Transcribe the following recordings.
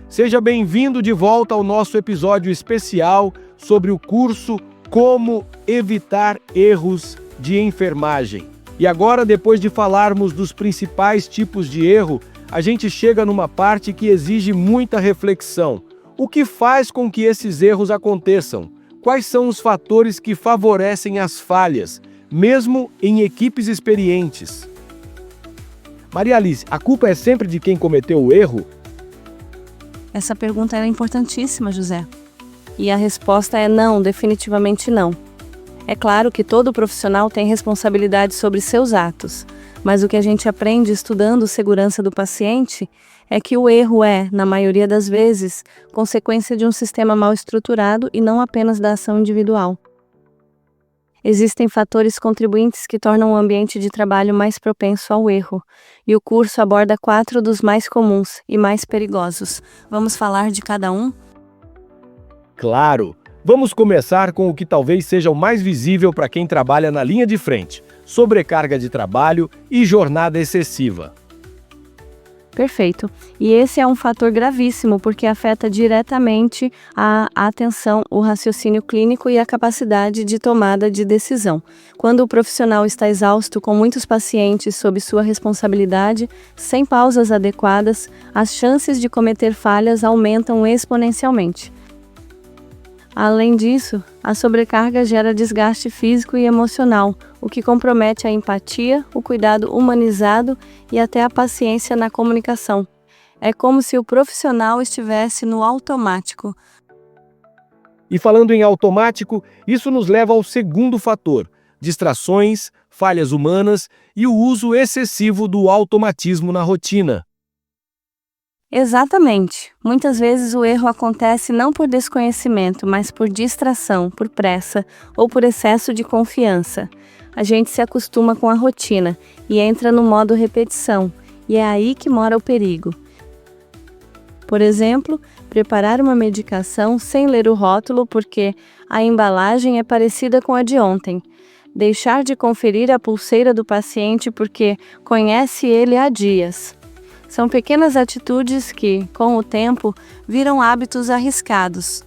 Seja bem-vindo de volta ao nosso episódio especial sobre o curso Como Evitar Erros de Enfermagem. E agora, depois de falarmos dos principais tipos de erro, a gente chega numa parte que exige muita reflexão. O que faz com que esses erros aconteçam? Quais são os fatores que favorecem as falhas, mesmo em equipes experientes? Maria Alice, a culpa é sempre de quem cometeu o erro? Essa pergunta é importantíssima, José. E a resposta é não, definitivamente não. É claro que todo profissional tem responsabilidade sobre seus atos, mas o que a gente aprende estudando segurança do paciente é que o erro é, na maioria das vezes, consequência de um sistema mal estruturado e não apenas da ação individual. Existem fatores contribuintes que tornam o ambiente de trabalho mais propenso ao erro, e o curso aborda 4 dos mais comuns e mais perigosos. Vamos falar de cada um? Claro! Vamos começar com o que talvez seja o mais visível para quem trabalha na linha de frente: sobrecarga de trabalho e jornada excessiva. Perfeito. E esse é um fator gravíssimo porque afeta diretamente a atenção, o raciocínio clínico e a capacidade de tomada de decisão. Quando o profissional está exausto com muitos pacientes sob sua responsabilidade, sem pausas adequadas, as chances de cometer falhas aumentam exponencialmente. Além disso, a sobrecarga gera desgaste físico e emocional, o que compromete a empatia, o cuidado humanizado e até a paciência na comunicação. É como se o profissional estivesse no automático. E falando em automático, isso nos leva ao segundo fator: distrações, falhas humanas e o uso excessivo do automatismo na rotina. Exatamente. Muitas vezes o erro acontece não por desconhecimento, mas por distração, por pressa ou por excesso de confiança. A gente se acostuma com a rotina e entra no modo repetição, e é aí que mora o perigo. Por exemplo, preparar uma medicação sem ler o rótulo porque a embalagem é parecida com a de ontem. Deixar de conferir a pulseira do paciente porque conhece ele há dias. São pequenas atitudes que, com o tempo, viram hábitos arriscados.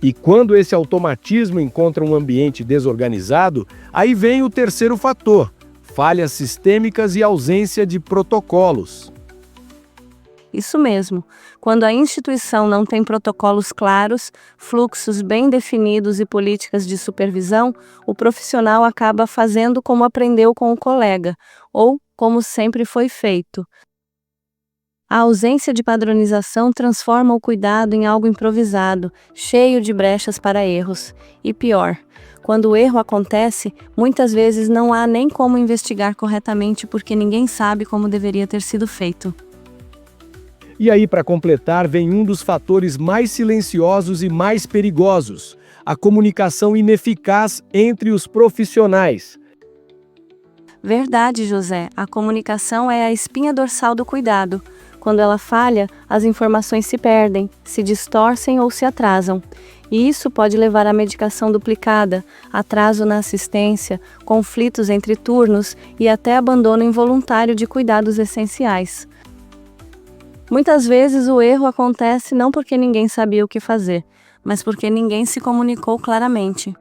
E quando esse automatismo encontra um ambiente desorganizado, aí vem o terceiro fator: falhas sistêmicas e ausência de protocolos. Isso mesmo. Quando a instituição não tem protocolos claros, fluxos bem definidos e políticas de supervisão, o profissional acaba fazendo como aprendeu com o colega, ou como sempre foi feito. A ausência de padronização transforma o cuidado em algo improvisado, cheio de brechas para erros. E pior, quando o erro acontece, muitas vezes não há nem como investigar corretamente porque ninguém sabe como deveria ter sido feito. E aí, para completar, vem um dos fatores mais silenciosos e mais perigosos: a comunicação ineficaz entre os profissionais. Verdade, José. A comunicação é a espinha dorsal do cuidado. Quando ela falha, as informações se perdem, se distorcem ou se atrasam. E isso pode levar à medicação duplicada, atraso na assistência, conflitos entre turnos e até abandono involuntário de cuidados essenciais. Muitas vezes o erro acontece não porque ninguém sabia o que fazer, mas porque ninguém se comunicou claramente.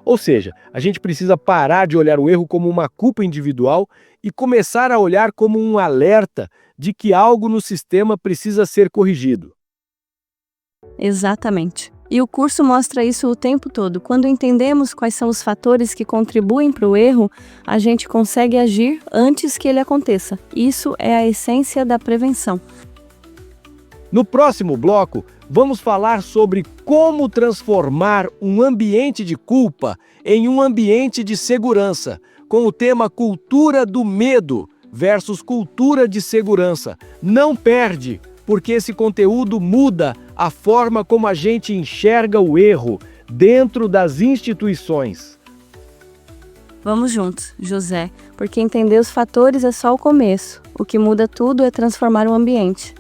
Ou seja, a gente precisa parar de olhar o erro como uma culpa individual e começar a olhar como um alerta de que algo no sistema precisa ser corrigido. Exatamente. E o curso mostra isso o tempo todo. Quando entendemos quais são os fatores que contribuem para o erro, a gente consegue agir antes que ele aconteça. Isso é a essência da prevenção. No próximo bloco, vamos falar sobre como transformar um ambiente de culpa em um ambiente de segurança, com o tema Cultura do Medo versus Cultura de Segurança. Não perde, porque esse conteúdo muda a forma como a gente enxerga o erro dentro das instituições. Vamos juntos, José, porque entender os fatores é só o começo. O que muda tudo é transformar o ambiente.